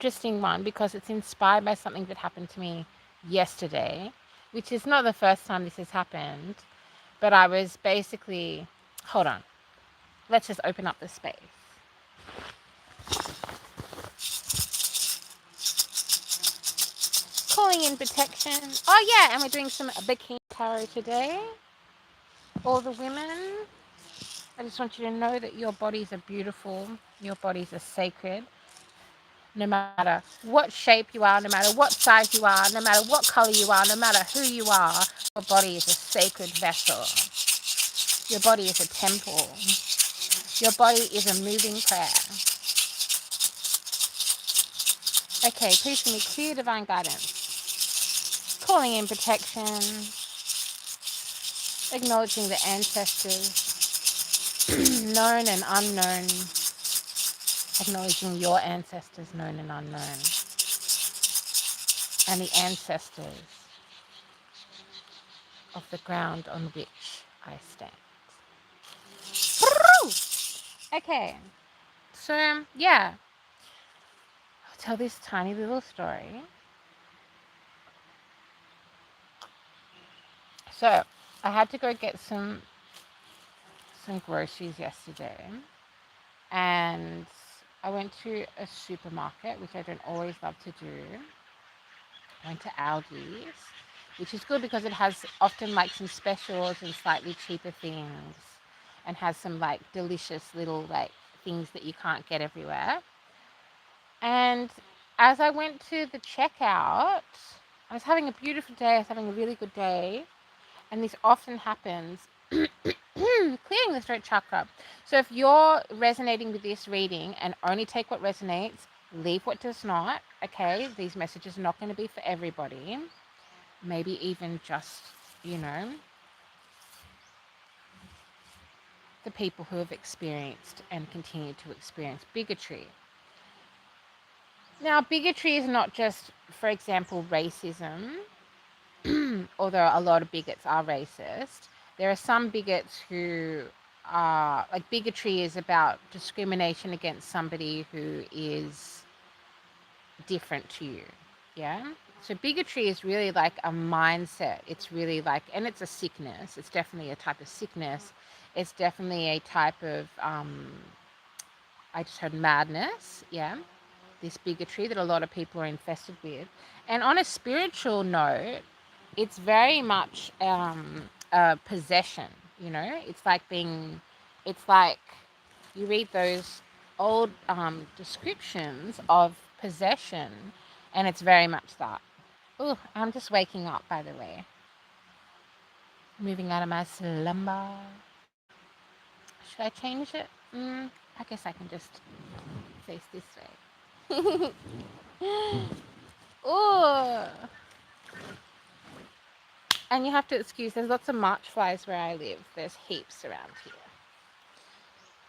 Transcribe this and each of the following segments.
interesting one because it's inspired by something that happened to me yesterday, which is not the first time this has happened, but I was basically, hold on, let's just open up the space. Calling in protection. Oh yeah, and we're doing some bikini tarot today. All the women, I just want you to know that your bodies are beautiful, your bodies are sacred. No matter what shape you are, no matter what size you are, no matter what color you are, no matter who you are, your body is a sacred vessel. Your body is a temple. Your body is a moving prayer. Okay, please give me clear divine guidance. Calling in protection. Acknowledging the ancestors, known and unknown. Acknowledging your ancestors, known and unknown. And the ancestors of the ground on which I stand. Okay, so yeah, I'll tell this tiny little story. So I had to go get some groceries yesterday, and I went to a supermarket, which I don't always love to do. I went to Aldi's, which is good because it has often like some specials and slightly cheaper things, and has some like delicious little like things that you can't get everywhere. And as I went to the checkout, I was having a beautiful day. I was having a really good day. And this often happens, clearing the throat chakra. So if you're resonating with this reading, and only take what resonates, leave what does not, okay? These messages are not going to be for everybody. Maybe even just, the people who have experienced and continue to experience bigotry. Now, bigotry is not just, for example, racism, although a lot of bigots are racist. There are some bigots who are, like, bigotry is about discrimination against somebody who is different to you, yeah? So bigotry is really like a mindset. It's really like, and it's a sickness. It's definitely a type of sickness. It's definitely a type of, I just heard madness, yeah? This bigotry that a lot of people are infested with. And on a spiritual note, it's very much a possession, It's like you read those old descriptions of possession, and it's very much that. Oh, I'm just waking up, by the way. Moving out of my slumber. Should I change it? I guess I can just face this way. Oh, and you have to excuse, there's lots of March flies where I live. There's heaps around here.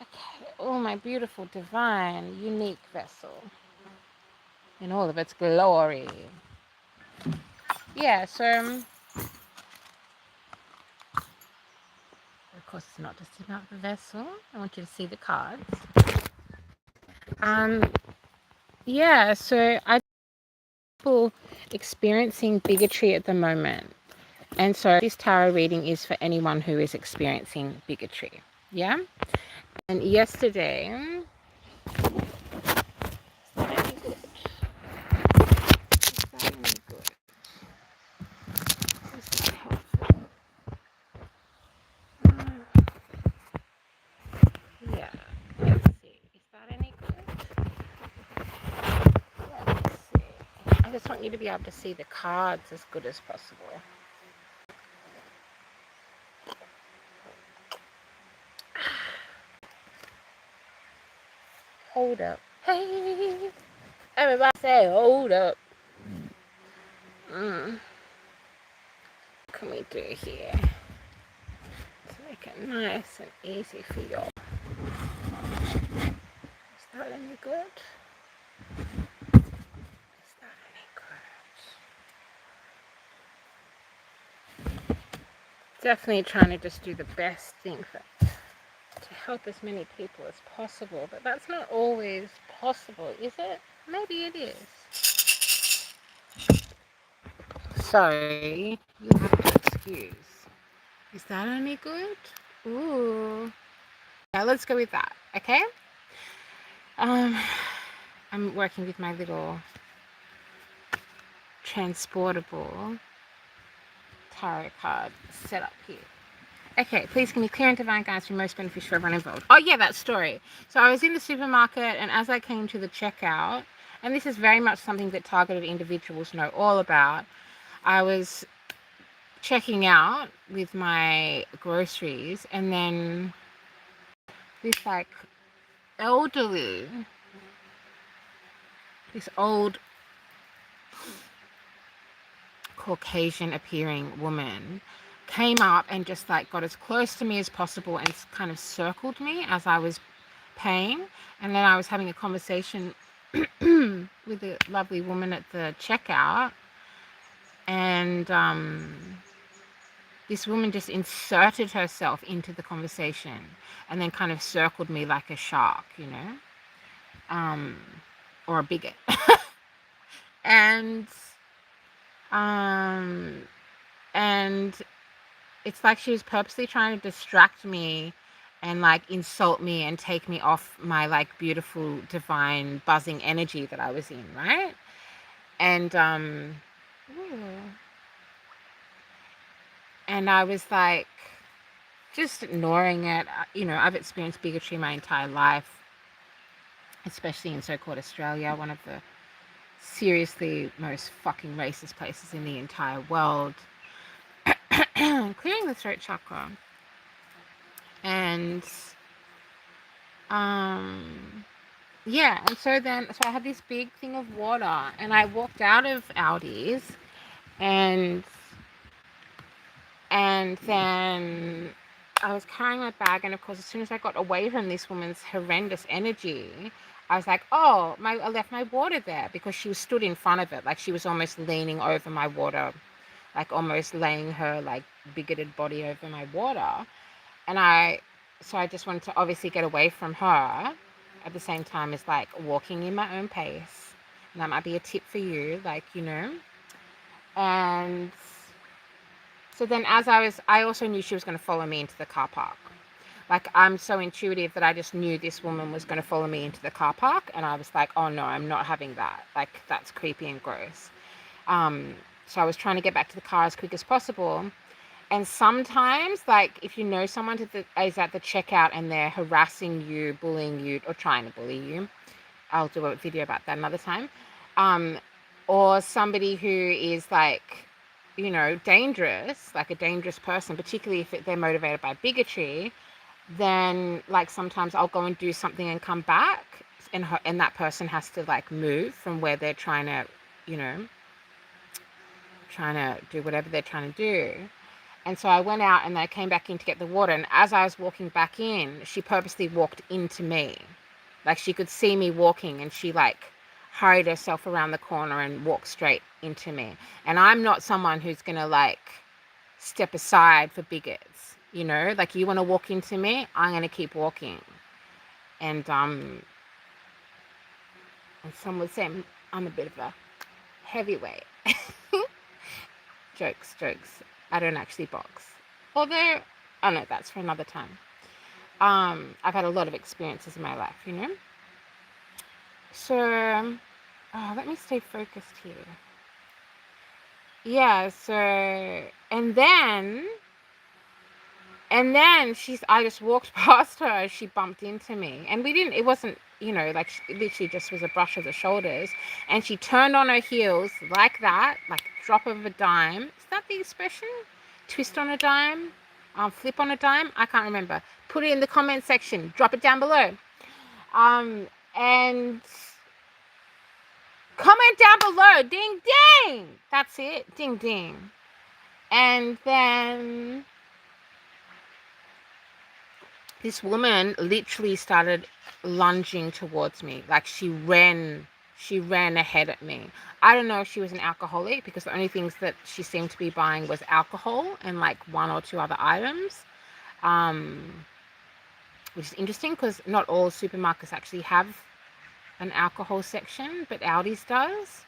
Okay, oh, my beautiful, divine, unique vessel in all of its glory. Yeah, so, of course, it's not just about the vessel. I want you to see the cards. Yeah, so I people experiencing bigotry at the moment. And so this tarot reading is for anyone who is experiencing bigotry. Yeah? And yesterday, yeah, let's see. Is that any good? Let's see. I just want you to be able to see the cards as good as possible. Hold up. Hey, everybody say hold up. What can we do here to make it nice and easy for y'all? Is that any good? Is that any good? Definitely trying to just do the best thing to help as many people as possible, but that's not always possible, is it? Maybe it is. Sorry, you'll have to excuse. Is that any good? Ooh. Yeah, let's go with that, okay? Um, I'm working with my little transportable tarot card set up here. Okay, please can you clear and divine guides be most beneficial for everyone involved? Oh yeah, that story. So I was in the supermarket, and as I came to the checkout, and this is very much something that targeted individuals know all about, I was checking out with my groceries, and then this like elderly, this old Caucasian appearing woman came up and just like got as close to me as possible and kind of circled me as I was paying. And then I was having a conversation with a lovely woman at the checkout, and this woman just inserted herself into the conversation and then kind of circled me like a shark, you know, or a bigot. and um and it's like she was purposely trying to distract me and like insult me and take me off my like beautiful divine buzzing energy that I was in, right? And ooh. And I was like just ignoring it. You know, I've experienced bigotry my entire life, especially in so-called Australia, one of the seriously most fucking racist places in the entire world. Clearing the throat chakra. And yeah, and so I had this big thing of water, and I walked out of Aldi's, and then I was carrying my bag, and of course as soon as I got away from this woman's horrendous energy, I was like, oh, I left my water there, because she was stood in front of it, like she was almost leaning over my water, like almost laying her like bigoted body over my water. And so I just wanted to obviously get away from her at the same time as like walking in my own pace. And that might be a tip for you, like, you know. And so then I also knew she was going to follow me into the car park. Like, I'm so intuitive that I just knew this woman was going to follow me into the car park. And I was like, oh no, I'm not having that. Like, that's creepy and gross. So I was trying to get back to the car as quick as possible. And sometimes, like, if you know someone is at the checkout and they're harassing you, bullying you, or trying to bully you, I'll do a video about that another time. Or somebody who is like, you know, dangerous, like a dangerous person, particularly if they're motivated by bigotry, then like sometimes I'll go and do something and come back, and that person has to like move from where they're trying to, you know, trying to do whatever they're trying to do. And so I went out and I came back in to get the water. And as I was walking back in, she purposely walked into me. Like, she could see me walking, and she like hurried herself around the corner and walked straight into me. And I'm not someone who's going to like step aside for bigots, you know, like, you want to walk into me, I'm going to keep walking. And some would say I'm a bit of a heavyweight. Jokes. I don't actually box. Although, oh no, that's for another time. I've had a lot of experiences in my life, you know. So, let me stay focused here. Yeah, so, and then I just walked past her, she bumped into me, and it wasn't, you know, like, it literally just was a brush of the shoulders, and she turned on her heels like that, like drop of a dime. Is that the expression? Twist on a dime? Flip on a dime? I can't remember. Put it in the comment section. Drop it down below. And comment down below. Ding, ding. That's it. Ding, ding. And then this woman literally started lunging towards me. Like, she ran ahead at me. I don't know if she was an alcoholic, because the only things that she seemed to be buying was alcohol and like one or two other items, which is interesting because not all supermarkets actually have an alcohol section, but Aldi's does.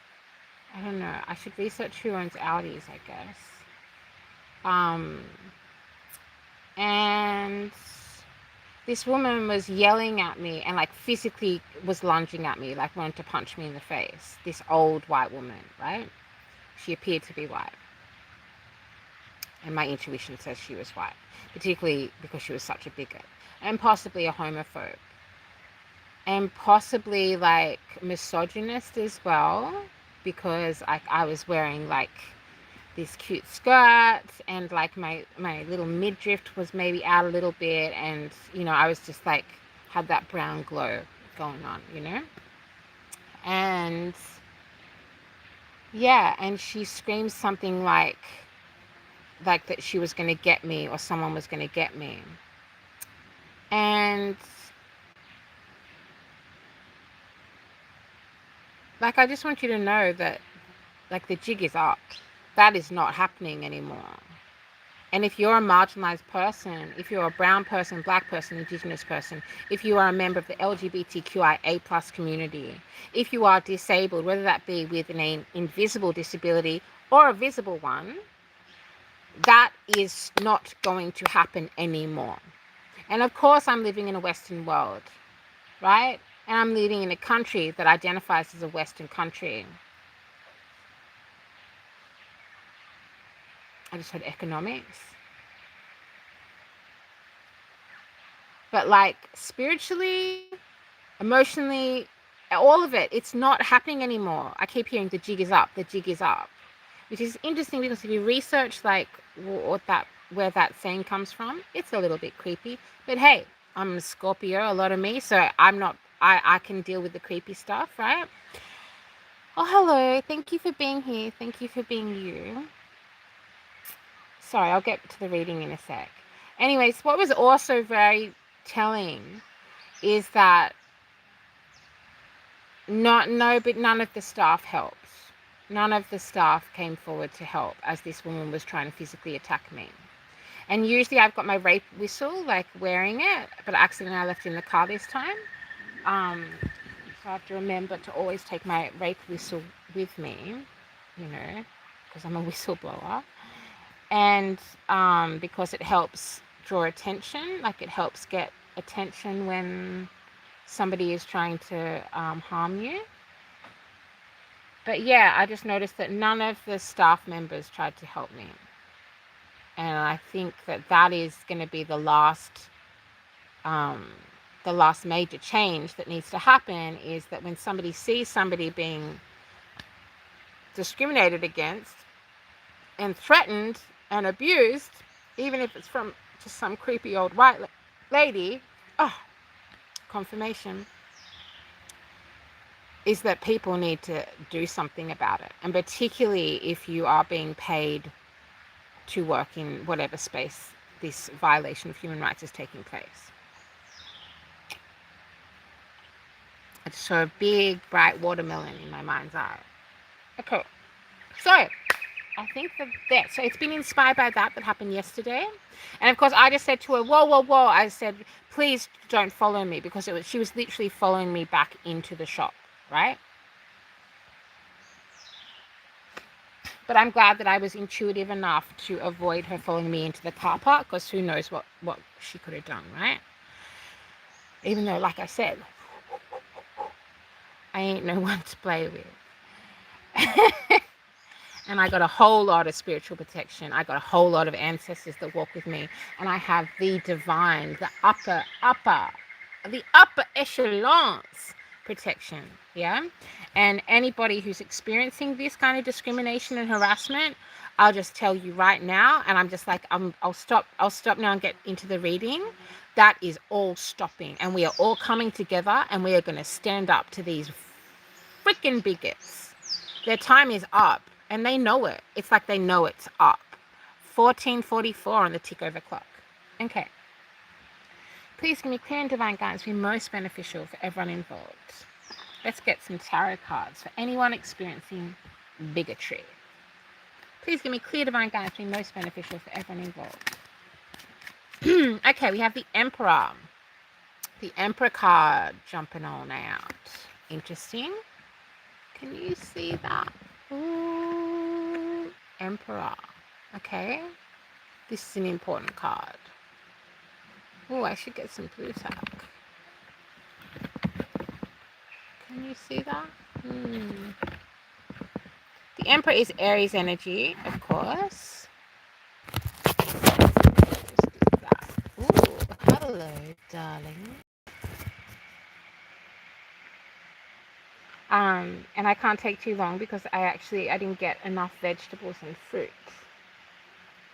I don't know. I should research who owns Aldi's, I guess. And this woman was yelling at me and like physically was lunging at me, like wanted to punch me in the face. This old white woman, right? She appeared to be white. And my intuition says she was white, particularly because she was such a bigot and possibly a homophobe and possibly like misogynist as well, because I was wearing like this cute skirt and like my little midriff was maybe out a little bit, and you know, I was just like had that brown glow going on, you know. And yeah, and she screamed something like that she was going to get me, or someone was going to get me. And like, I just want you to know that like the jig is up. That is not happening anymore. And if you're a marginalized person, if you're a brown person, black person, indigenous person, if you are a member of the LGBTQIA plus community, if you are disabled, whether that be with an invisible disability or a visible one, that is not going to happen anymore. And of course, I'm living in a Western world, right? And I'm living in a country that identifies as a Western country. I just heard economics. But like spiritually, emotionally, all of it, it's not happening anymore. I keep hearing the jig is up, the jig is up, which is interesting because if you research like where that saying comes from, it's a little bit creepy. But hey, I'm a Scorpio, a lot of me, so I can deal with the creepy stuff, right? Oh, hello. Thank you for being here. Thank you for being you. Sorry, I'll get to the reading in a sec. Anyways, what was also very telling is that but none of the staff helped. None of the staff came forward to help as this woman was trying to physically attack me. And usually I've got my rape whistle, like wearing it, but accidentally I left it in the car this time. So I have to remember to always take my rape whistle with me, you know, because I'm a whistleblower. And because it helps draw attention, like it helps get attention when somebody is trying to harm you. But yeah, I just noticed that none of the staff members tried to help me. And I think that is going to be the last major change that needs to happen, is that when somebody sees somebody being discriminated against and threatened and abused, even if it's from just some creepy old white lady, confirmation, is that people need to do something about it. And particularly if you are being paid to work in whatever space this violation of human rights is taking place. I just saw a big, bright watermelon in my mind's eye. Okay, so I think that so it's been inspired by that happened yesterday. And of course, I just said to her, whoa, whoa, whoa. I said, please don't follow me, because she was literally following me back into the shop, right? But I'm glad that I was intuitive enough to avoid her following me into the car park, because who knows what she could have done, right? Even though, like I said, I ain't no one to play with. And I got a whole lot of spiritual protection. I got a whole lot of ancestors that walk with me. And I have the divine, the upper echelons protection. Yeah. And anybody who's experiencing this kind of discrimination and harassment, I'll just tell you right now, and I'm just like, I'll stop now and get into the reading. That is all stopping. And we are all coming together, and we are going to stand up to these freaking bigots. Their time is up. And they know it. It's like they know it's up. 14:44 on the tick over clock. Okay. Please give me clear and divine guidance be most beneficial for everyone involved. Let's get some tarot cards for anyone experiencing bigotry. Please give me clear divine guidance be most beneficial for everyone involved. Okay, we have the Emperor. The Emperor card jumping on out interesting. Can you see that? Ooh, Emperor. Okay. This is an important card. Oh, I should get some blue tack. Can you see that? The Emperor is Aries energy, of course. Just do that. Ooh, hello, darling. And I can't take too long because I didn't get enough vegetables and fruit.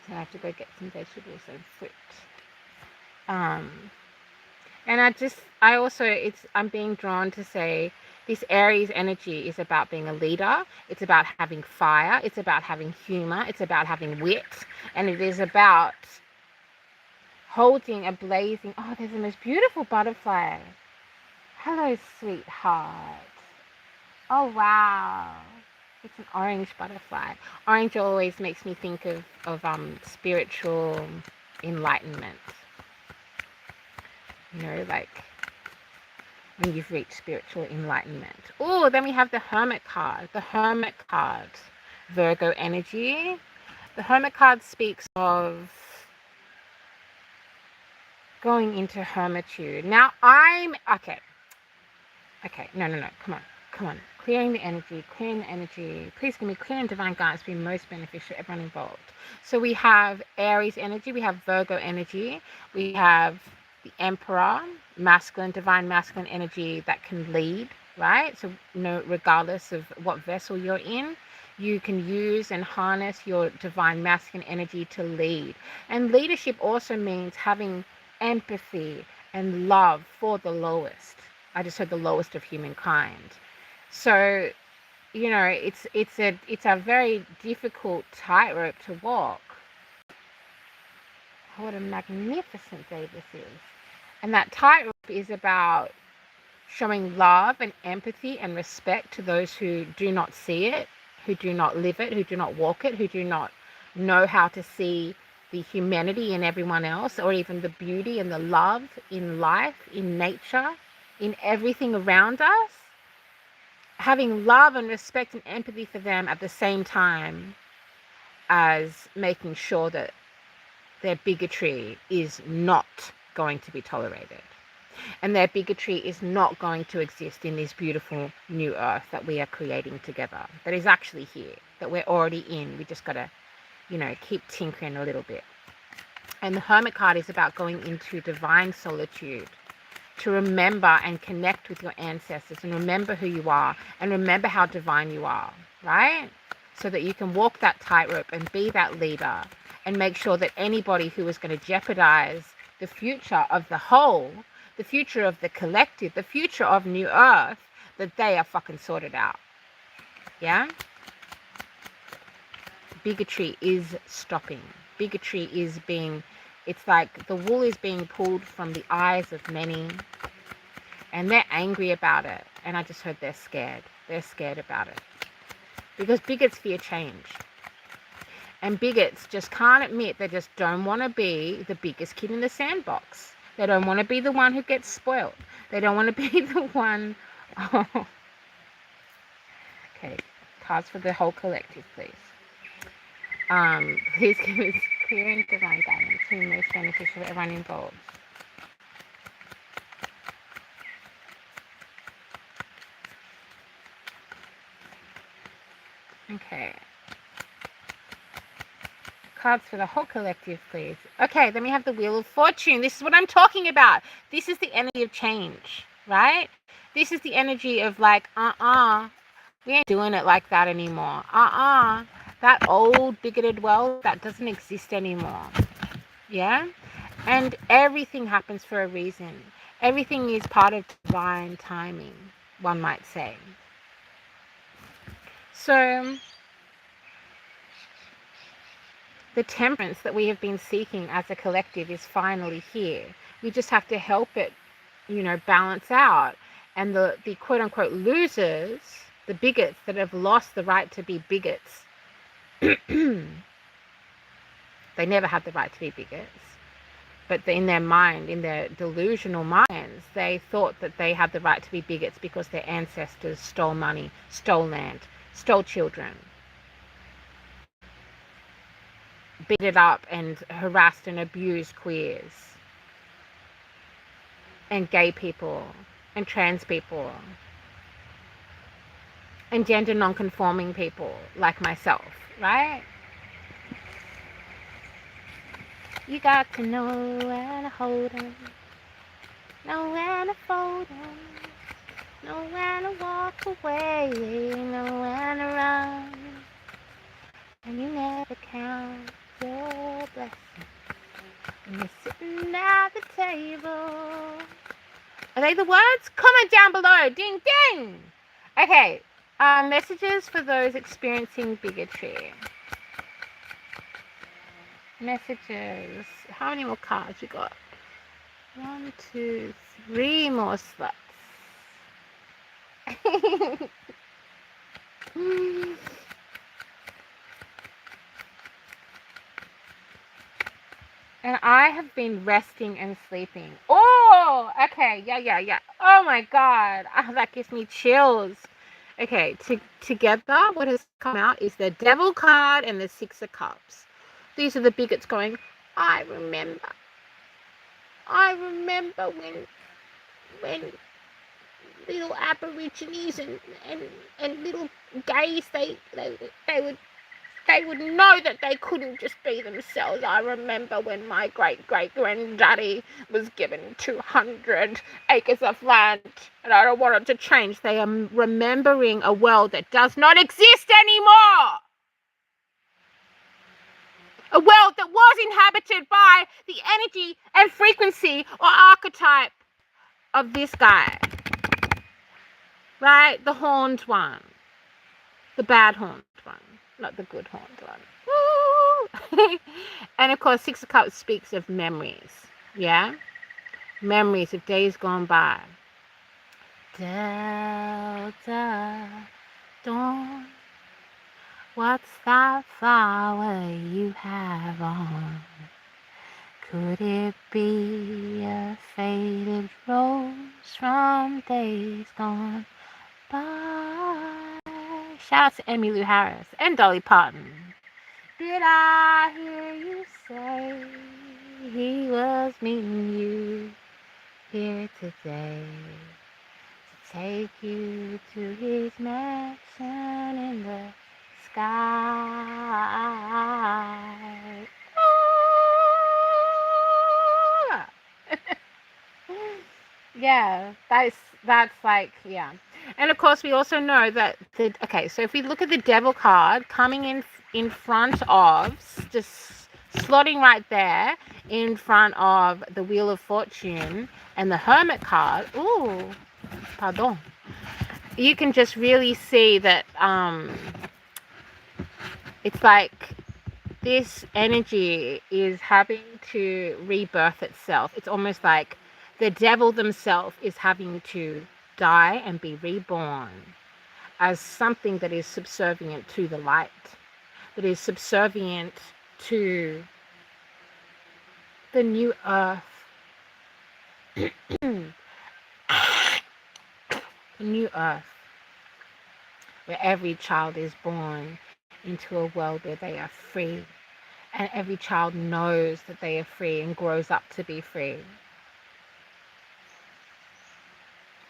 So I have to go get some vegetables and fruit. And I'm being drawn to say this Aries energy is about being a leader. It's about having fire. It's about having humor. It's about having wit. And it is about holding a blazing, oh, there's the most beautiful butterfly. Hello, sweetheart. Oh, wow. It's an orange butterfly. Orange always makes me think of spiritual enlightenment. You know, like when you've reached spiritual enlightenment. Oh, then we have the Hermit card. The Hermit card, Virgo energy. The Hermit card speaks of going into hermitude. Now okay, no, come on. Clearing the energy. Please give me clear and divine guidance to be most beneficial to everyone involved. So we have Aries energy, we have Virgo energy, we have the Emperor, divine masculine energy that can lead, right? So regardless of what vessel you're in, you can use and harness your divine masculine energy to lead. And leadership also means having empathy and love for the lowest. I just heard the lowest of humankind. So, it's a very difficult tightrope to walk. What a magnificent day this is. And that tightrope is about showing love and empathy and respect to those who do not see it, who do not live it, who do not walk it, who do not know how to see the humanity in everyone else, or even the beauty and the love in life, in nature, in everything around us. Having love and respect and empathy for them at the same time as making sure that their bigotry is not going to be tolerated. And their bigotry is not going to exist in this beautiful new earth that we are creating together, that is actually here, that we're already in. We just got to, keep tinkering a little bit. And the Hermit card is about going into divine solitude, to remember and connect with your ancestors and remember who you are and remember how divine you are, right? So that you can walk that tightrope and be that leader and make sure that anybody who is going to jeopardize the future of the whole, the future of the collective, the future of New Earth, that they are fucking sorted out. Yeah? Bigotry is stopping. Bigotry is it's like the wool is being pulled from the eyes of many, and they're angry about it. And I just heard they're scared. They're scared about it. Because bigots fear change. And bigots just can't admit, they just don't want to be the biggest kid in the sandbox. They don't want to be the one who gets spoiled. They don't want to be the one. Oh. Okay, cards for the whole collective, please. Please give us clear and divine guidance to be most beneficial for everyone involved. Okay. Cards for the whole collective, please. Okay, then we have the Wheel of Fortune. This is what I'm talking about. This is the energy of change, right? This is the energy of like, we ain't doing it like that anymore. That old bigoted world, that doesn't exist anymore. Yeah? And everything happens for a reason. Everything is part of divine timing, one might say. So the temperance that we have been seeking as a collective is finally here. We just have to help it, balance out. And the quote unquote losers, the bigots that have lost the right to be bigots, they never had the right to be bigots. But in their mind, in their delusional minds, they thought that they had the right to be bigots because their ancestors stole money, stole land, stole children, beat it up and harassed and abused queers and gay people and trans people and gender non-conforming people like myself, right? You got to know when to hold 'em, know when to fold 'em, know when to walk away, know when to run, and you never count your blessings when you're sitting at the table. Are they the words? Comment down below. Ding, ding. Okay. Messages for those experiencing bigotry. Messages. How many more cards we got? 1, 2, 3 more slots. And I have been resting and sleeping. Oh, okay. Yeah. Oh my God. That gives me chills. Okay, together, what has come out is the Devil card and the Six of Cups. These are the bigots going, I remember when little Aborigines and little gays, they would know that they couldn't just be themselves. I remember when my great-great-granddaddy was given 200 acres of land, and I don't want it to change. They are remembering a world that does not exist anymore. A world that was inhabited by the energy and frequency or archetype of this guy. Right? The horned one. The bad horned one. Not the good horned one. Woo! And of course, Six of Cups speaks of memories. Yeah? Memories of days gone by. Delta Dawn. What's that flower you have on? Could it be a faded rose from days gone by? Shout out to Emmylou Harris and Dolly Parton. Did I hear you say he was meeting you here today to take you to his mansion in the sky? Yeah, that's like, yeah. And of course, we also know that so if we look at the Devil card coming in front of, just slotting right there in front of the Wheel of Fortune and the Hermit card, ooh, pardon, you can just really see that it's like this energy is having to rebirth itself. It's almost like the devil themselves is having to die and be reborn as something that is subservient to the light, that is subservient to the new earth, the new earth, where every child is born into a world where they are free, and every child knows that they are free and grows up to be free.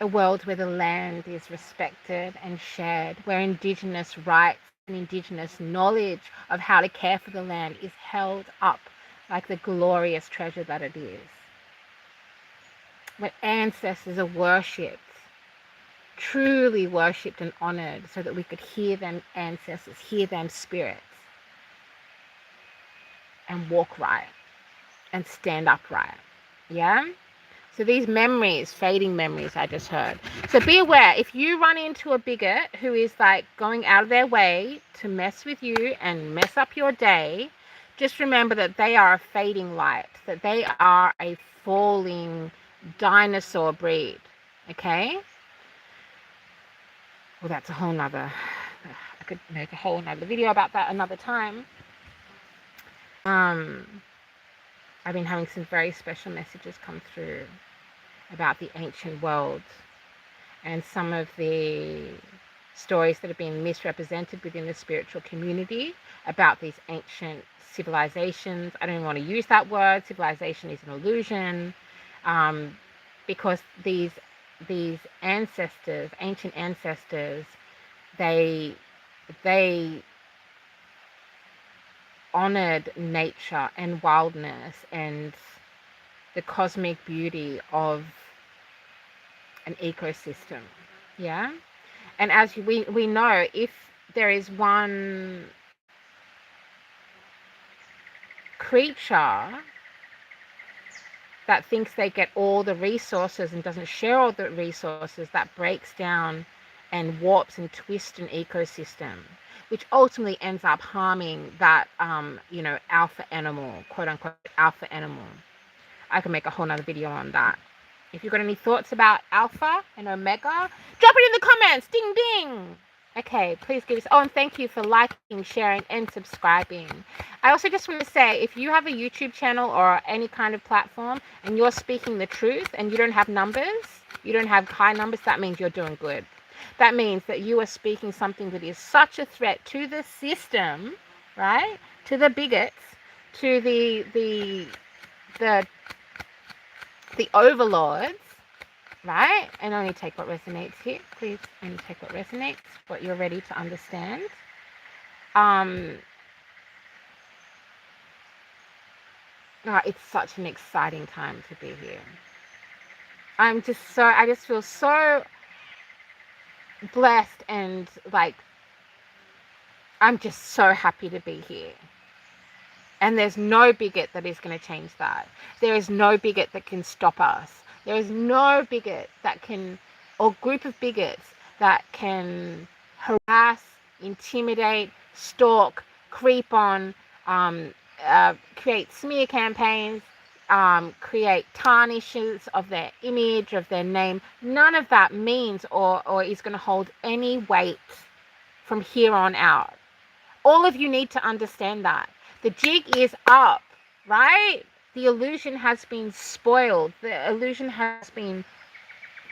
A world where the land is respected and shared, where Indigenous rights and Indigenous knowledge of how to care for the land is held up like the glorious treasure that it is. Where ancestors are worshipped, truly worshipped and honored, so that we could hear them ancestors, hear them spirits, and walk right and stand upright. Yeah? So these memories, fading memories, I just heard. So be aware, if you run into a bigot who is like going out of their way to mess with you and mess up your day, just remember that they are a fading light, that they are a falling dinosaur breed. Okay? Well, that's a whole nother, I could make a whole nother video about that another time. I've been having some very special messages come through about the ancient world and some of the stories that have been misrepresented within the spiritual community about these ancient civilizations. I don't even want to use that word. Civilization is an illusion, because these ancestors, ancient ancestors, they they honored nature and wildness and the cosmic beauty of an ecosystem. Yeah. And as we know, if there is one creature that thinks they get all the resources and doesn't share all the resources, that breaks down and warps and twists an ecosystem, which ultimately ends up harming that, alpha animal, quote unquote, alpha animal. I can make a whole nother video on that. If you've got any thoughts about alpha and omega, drop it in the comments. Ding, ding. Okay, please give us. Oh, and thank you for liking, sharing, and subscribing. I also just want to say, if you have a YouTube channel or any kind of platform and you're speaking the truth and you don't have numbers, you don't have high numbers, that means you're doing good. That means that you are speaking something that is such a threat to the system, right? To the bigots, to the overlords, right? And only take what resonates here. Please only take what resonates, what you're ready to understand. It's such an exciting time to be here. I just feel so blessed and like, I'm just so happy to be here. And there's no bigot that is going to change that. There is no bigot that can stop us. There is no bigot that can, or group of bigots that can harass, intimidate, stalk, creep on, create smear campaigns, create tarnishes of their image, of their name. None of that means or is going to hold any weight from here on out. All of you need to understand that. The jig is up, right? The illusion has been spoiled. The illusion has been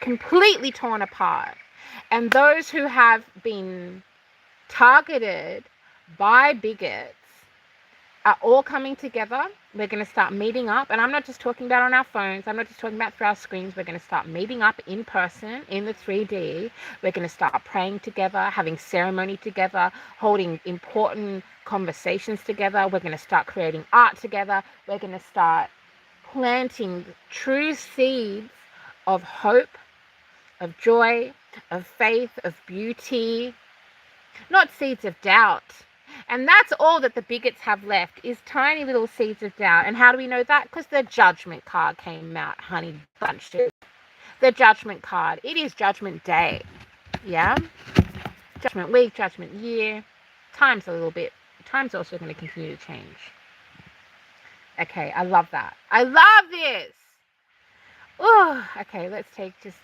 completely torn apart. And those who have been targeted by bigots are all coming together. We're going to start meeting up. And I'm not just talking about on our phones. I'm not just talking about through our screens. We're going to start meeting up in person in the 3D. We're going to start praying together, having ceremony together, holding important conversations together. We're going to start creating art together. We're going to start planting true seeds of hope, of joy, of faith, of beauty, not seeds of doubt. And that's all that the bigots have left, is tiny little seeds of doubt. And how do we know that? Because the judgment card came out, honey bunches. The judgment card. It is judgment day. Yeah? Judgment week, judgment year. Time's also going to continue to change. Okay, I love that. I love this. Oh, okay, let's take just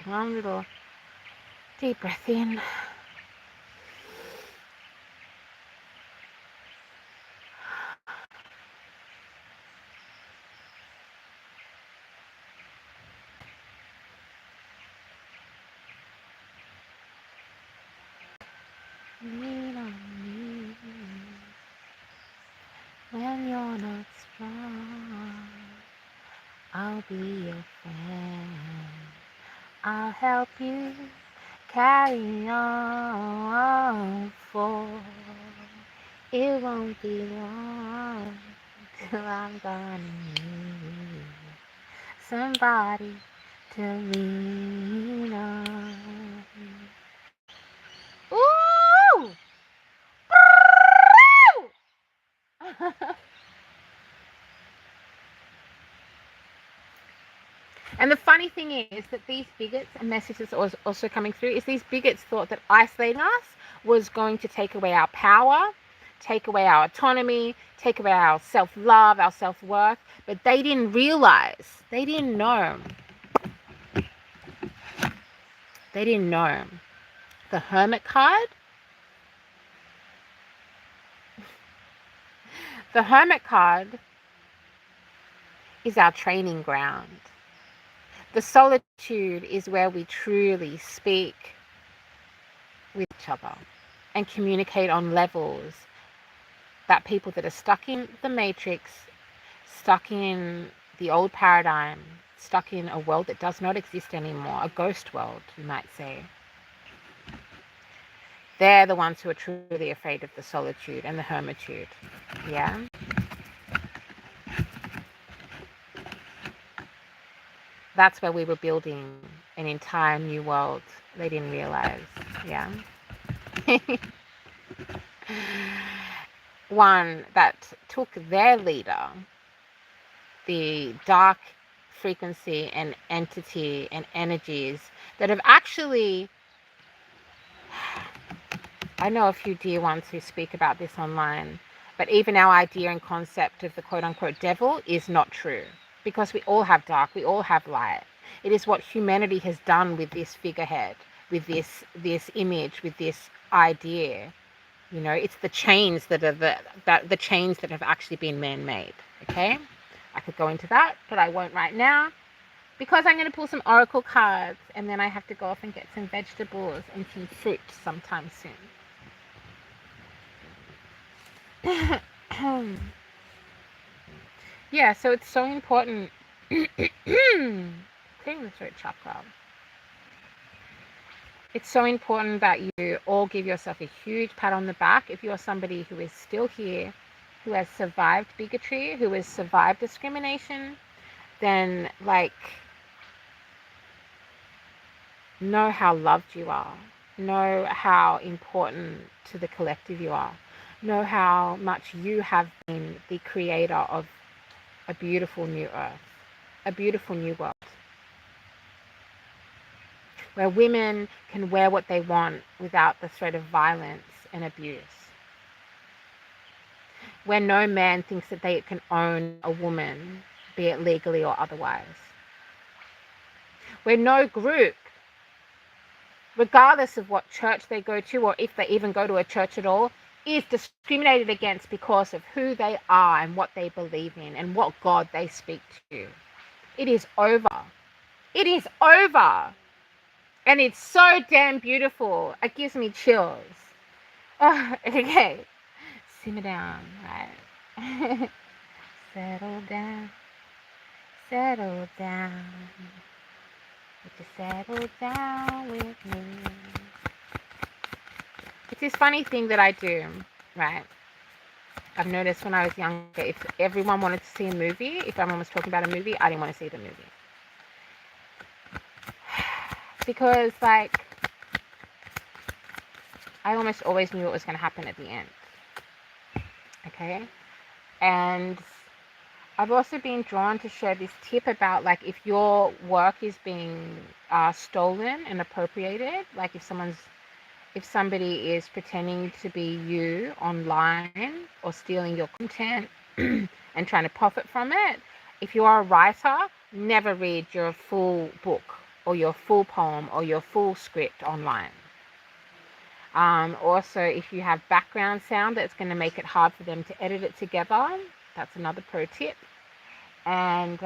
one little deep breath in. Lean on me when you're not strong. I'll be your friend. I'll help you carry on, for it won't be long till I'm gonna need somebody to lean on. Ooh! And the funny thing is that these bigots, and messages also coming through, is these bigots thought that isolating us was going to take away our power, take away our autonomy, take away our self-love, our self-worth. But they didn't realize, they didn't know. They didn't know. The Hermit card. The Hermit card is our training ground. The solitude is where we truly speak with each other and communicate on levels that people that are stuck in the matrix, stuck in the old paradigm, stuck in a world that does not exist anymore, a ghost world, you might say, they're the ones who are truly afraid of the solitude and the hermitude. Yeah. That's where we were building an entire new world. They didn't realize. Yeah. One that took their leader, the dark frequency and entity and energies that have actually, I know a few dear ones who speak about this online, but even our idea and concept of the quote unquote devil is not true, because we all have dark, we all have light. It is what humanity has done with this figurehead, with this image, with this idea. You know, it's the chains that are the chains that have actually been man-made. Okay, I could go into that, but I won't right now, because I'm going to pull some oracle cards, and then I have to go off and get some vegetables and some fruit sometime soon. Yeah, so it's so important. Clearing the throat chakra. It's so important that you all give yourself a huge pat on the back if you're somebody who is still here, who has survived bigotry, who has survived discrimination. Then, like, know how loved you are. Know how important to the collective you are. Know how much you have been the creator of a beautiful new earth, a beautiful new world, where women can wear what they want without the threat of violence and abuse, where no man thinks that they can own a woman, be it legally or otherwise, where no group, regardless of what church they go to or if they even go to a church at all, is discriminated against because of who they are and what they believe in and what God they speak to. It is over. It is over. And it's so damn beautiful. It gives me chills. Oh, okay. Simmer down, right? Settle down. Settle down. Would you settle down with me? It's this funny thing that I do, right? I've noticed when I was younger, if everyone wanted to see a movie, if everyone was talking about a movie, I didn't want to see the movie. Because, like, I almost always knew what was going to happen at the end. Okay? And I've also been drawn to share this tip about, like, if your work is being stolen and appropriated, like if somebody is pretending to be you online or stealing your content and trying to profit from it, if you are a writer, never read your full book or your full poem or your full script online. Also, if you have background sound that's going to make it hard for them to edit it together, that's another pro tip. And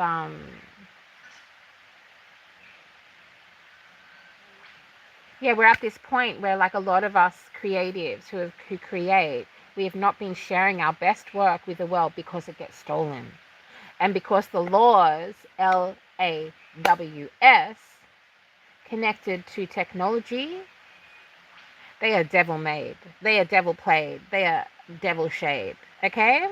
yeah, we're at this point where, like, a lot of us creatives who create, we have not been sharing our best work with the world because it gets stolen. And because the laws, LAWS, connected to technology, they are devil made. They are devil played. They are devil shade. Okay?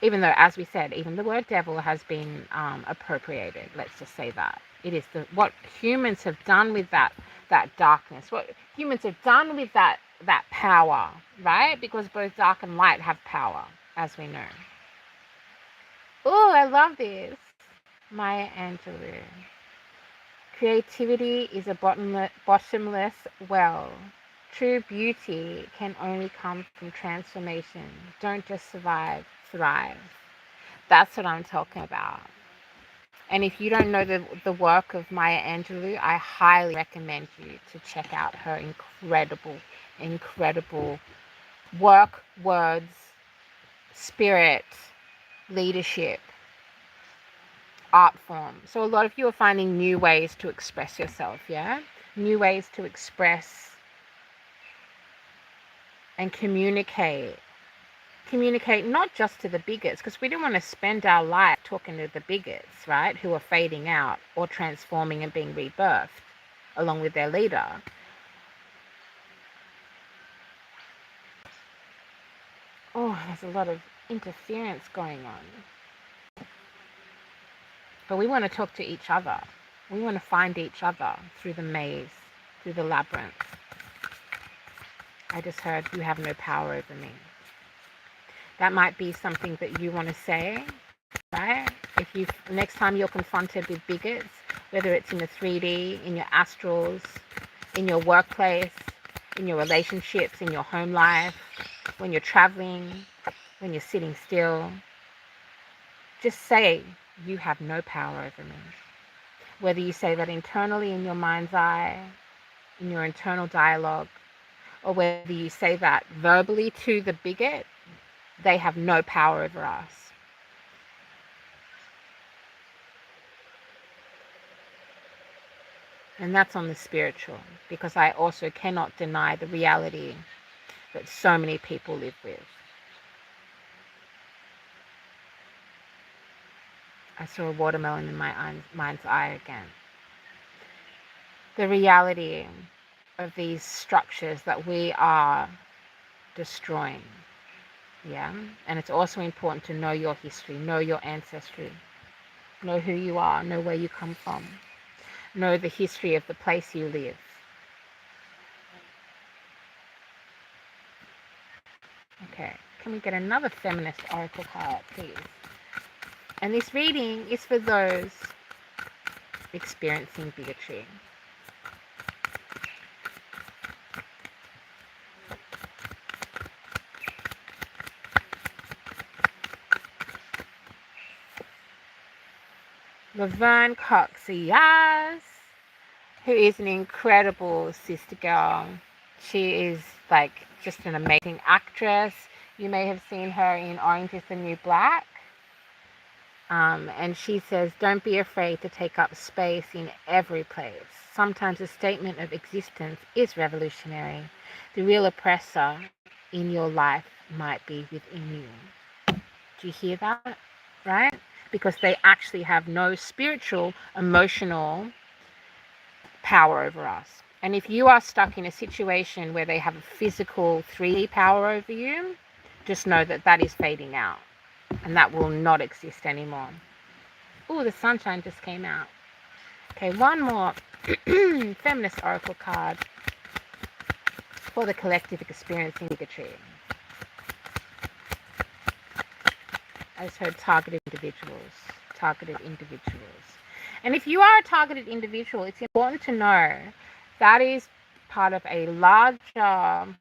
Even though, as we said, even the word devil has been appropriated. Let's just say that. It is what humans have done with that darkness, what humans have done with that power, right? Because both dark and light have power, as we know. Oh, I love this. Maya Angelou. Creativity is a bottomless well. True beauty can only come from transformation. Don't just survive, thrive. That's what I'm talking about. And if you don't know the work of Maya Angelou, I highly recommend you to check out her incredible work, words, spirit, leadership, art form. So a lot of you are finding new ways to express yourself, yeah? New ways to express and communicate. Communicate not just to the bigots, because we don't want to spend our life talking to the bigots, right? Who are fading out or transforming and being rebirthed along with their leader. Oh, there's a lot of interference going on. But we want to talk to each other. We want to find each other through the maze, through the labyrinth. I just heard, you have no power over me. That might be something that you want to say, right? If you, next time you're confronted with bigots, whether it's in the 3D, in your astrals, in your workplace, in your relationships, in your home life, when you're traveling, when you're sitting still, just say, you have no power over me. Whether you say that internally in your mind's eye, in your internal dialogue, or whether you say that verbally to the bigot, they have no power over us. And that's on the spiritual, because I also cannot deny the reality that so many people live with. I saw a watermelon in my mind's eye again. The reality of these structures that we are destroying. Yeah. And it's also important to know your history, know your ancestry, know who you are, know where you come from, know the history of the place you live. Okay, can we get another feminist oracle card, please? And this reading is for those experiencing bigotry. Laverne Cox, yes, who is an incredible sister girl. She is like just an amazing actress. You may have seen her in Orange is the New Black. And she says, don't be afraid to take up space in every place. Sometimes a statement of existence is revolutionary. The real oppressor in your life might be within you. Do you hear that? Right? Because they actually have no spiritual, emotional power over us. And if you are stuck in a situation where they have a physical 3D power over you, just know that that is fading out. And that will not exist anymore. Oh, the sunshine just came out. Okay, one more feminist oracle card for the collective experiencing bigotry. I just heard targeted individuals. Targeted individuals. And if you are a targeted individual, it's important to know that is part of a larger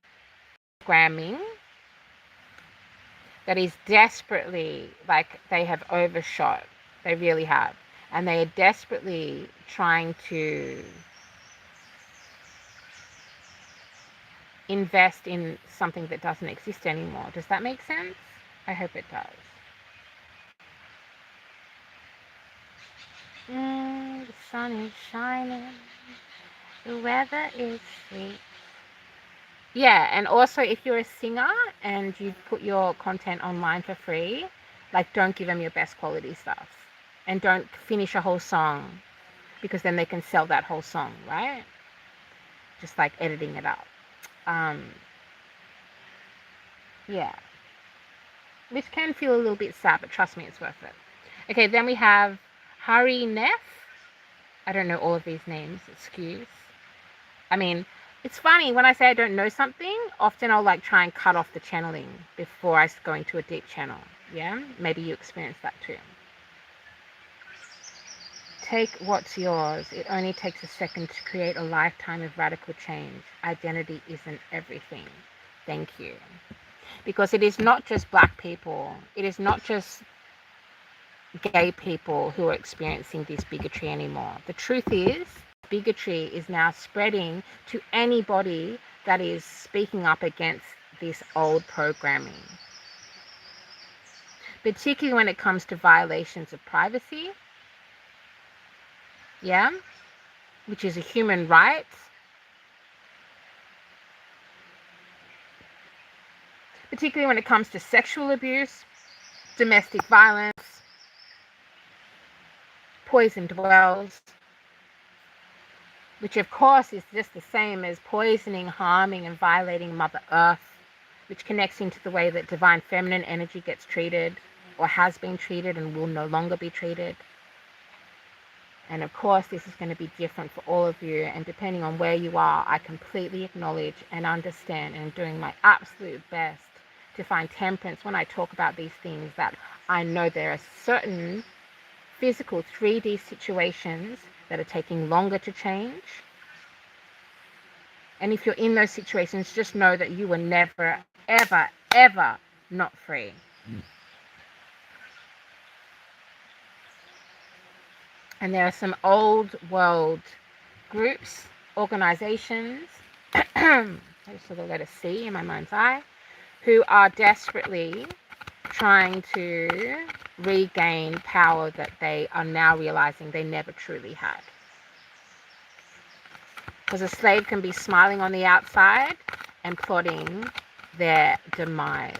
programming that is desperately, like, they have overshot. They really have. And they are desperately trying to invest in something that doesn't exist anymore. Does that make sense? I hope it does. The sun is shining. The weather is sweet. Yeah, and also if you're a singer and you put your content online for free, like, don't give them your best quality stuff. And don't finish a whole song, because then they can sell that whole song, right? Just like editing it up. Yeah. Which can feel a little bit sad, but trust me, it's worth it. Okay, then we have Hari Neff. I don't know all of these names, excuse. I mean, it's funny, when I say I don't know something, often I'll like try and cut off the channeling before I go into a deep channel. Yeah? Maybe you experience that too. Take what's yours. It only takes a second to create a lifetime of radical change. Identity isn't everything. Thank you. Because it is not just black people. It is not just gay people who are experiencing this bigotry anymore. The truth is, bigotry is now spreading to anybody that is speaking up against this old programming. particularly when it comes to violations of privacy, yeah, which is a human right, particularly when it comes to sexual abuse, domestic violence, poisoned wells, which of course is just the same as poisoning, harming, and violating Mother Earth, which connects into the way that divine feminine energy gets treated, or has been treated and will no longer be treated. And of course, this is going to be different for all of you. And depending on where you are, I completely acknowledge and understand, and I'm doing my absolute best to find temperance when I talk about these things, that I know there are certain physical 3D situations that are taking longer to change. And if you're in those situations, just know that you were never, ever, ever not free. And there are some old world groups, organizations, I just saw the letter C in my mind's eye, who are desperately trying to regain power that they are now realizing they never truly had. Because a slave can be smiling on the outside and plotting their demise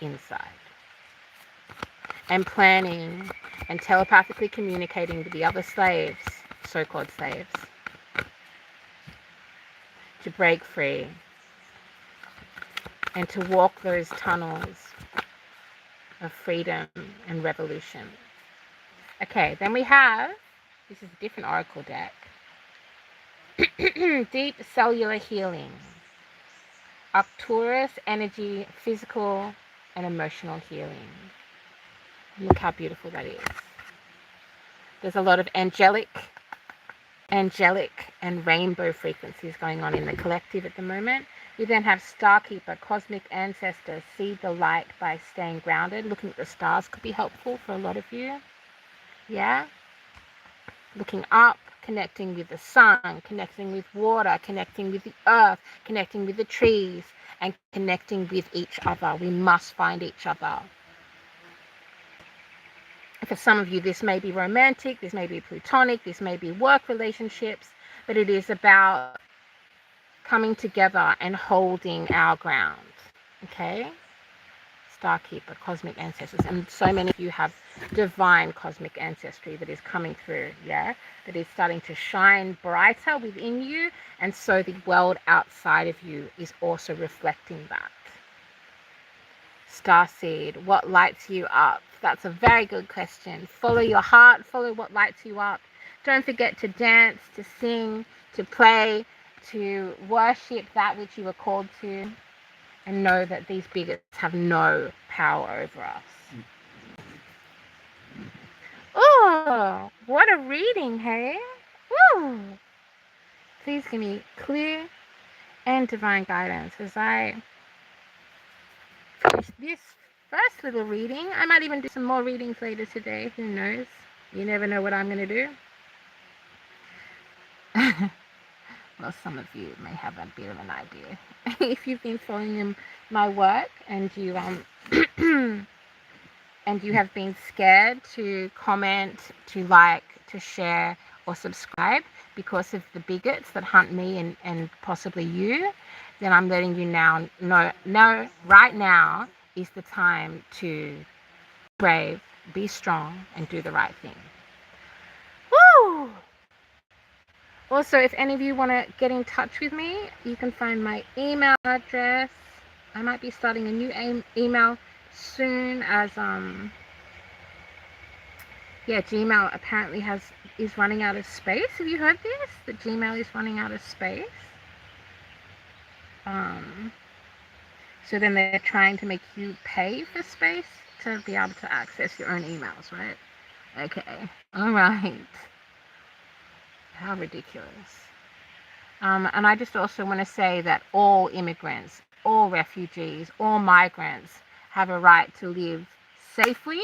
inside, and planning and telepathically communicating with the other slaves, so-called slaves, to break free and to walk those tunnels of freedom and revolution. Okay, then we have, this is a different oracle deck, deep cellular healing, Arcturus energy, physical and emotional healing. Look how beautiful that is. There's a lot of angelic and rainbow frequencies going on in the collective at the moment. We then have Starkeeper, cosmic ancestor, see the light by staying grounded. Looking at the stars could be helpful for a lot of you. Yeah? Looking up, connecting with the sun, connecting with water, connecting with the earth, connecting with the trees, and connecting with each other. We must find each other. For some of you, this may be romantic, this may be platonic, this may be work relationships, but it is about coming together and holding our ground. Okay? Starkeeper, cosmic ancestors, and so many of you have divine cosmic ancestry that is coming through, yeah, that is starting to shine brighter within you, and so the world outside of you is also reflecting that. Starseed, what lights you up? That's a very good question. Follow your heart, follow what lights you up. Don't forget to dance, to sing, to play, to worship that which you were called to. And know that these bigots have no power over us. Oh, what a reading, hey? Woo! Please give me clear and divine guidance as I finish this first little reading. I might even do some more readings later today. Who knows? You never know what I'm going to do. Well, some of you may have a bit of an idea. If you've been following my work and you and you have been scared to comment, to like, to share, or subscribe because of the bigots that hunt me and possibly you, then I'm letting you now know right now is the time to be brave, be strong, and do the right thing. Woo! Also, if any of you want to get in touch with me, you can find my email address. I might be starting a new email soon, as Gmail apparently is running out of space. Have you heard this? That Gmail is running out of space. So then they're trying to make you pay for space to be able to access your own emails, right? Okay. All right. How ridiculous. And I just also want to say that all immigrants, all refugees, all migrants have a right to live safely,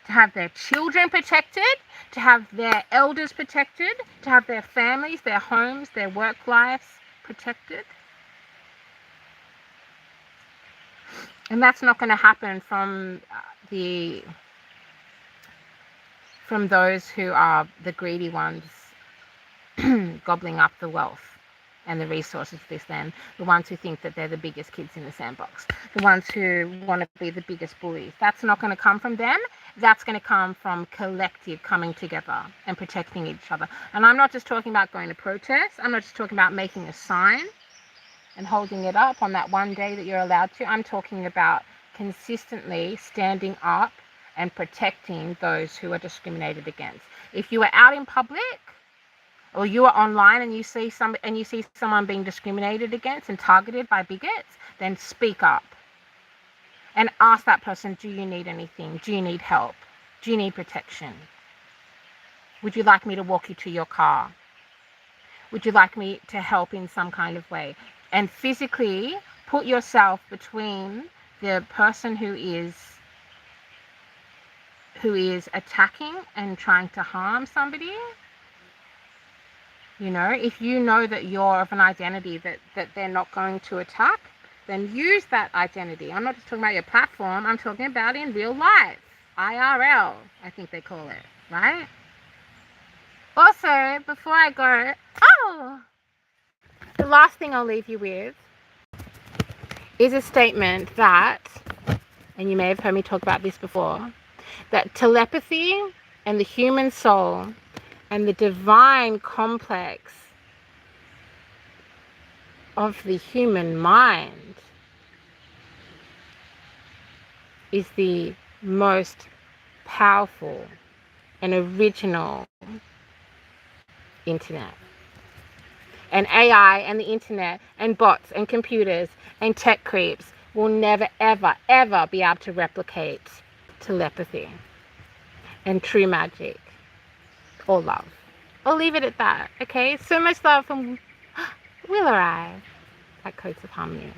to have their children protected, to have their elders protected, to have their families, their homes, their work lives protected. And that's not going to happen the from those who are the greedy ones gobbling up the wealth and the resources of this land, the ones who think that they're the biggest kids in the sandbox, the ones who want to be the biggest bullies. That's not going to come from them. That's going to come from collective coming together and protecting each other. And I'm not just talking about going to protest. I'm not just talking about making a sign and holding it up on that one day that you're allowed to. I'm talking about consistently standing up and protecting those who are discriminated against. If you are out in public or you are online and you see someone being discriminated against and targeted by bigots, then speak up and ask that person, do you need anything? Do you need help? Do you need protection? Would you like me to walk you to your car? Would you like me to help in some kind of way? And physically put yourself between the person who is attacking and trying to harm somebody. You know, if you know that you're of an identity that they're not going to attack, then use that identity. I'm not just talking about your platform. I'm talking about in real life. IRL, I think they call it, right? Also, before I go, the last thing I'll leave you with is a statement that, and you may have heard me talk about this before, that telepathy and the human soul and the divine complex of the human mind is the most powerful and original internet. And AI and the internet and bots and computers and tech creeps will never, ever, ever be able to replicate telepathy and true magic or love. I'll leave it at that, okay? So much love from Will Arrive at Codes of Harmony.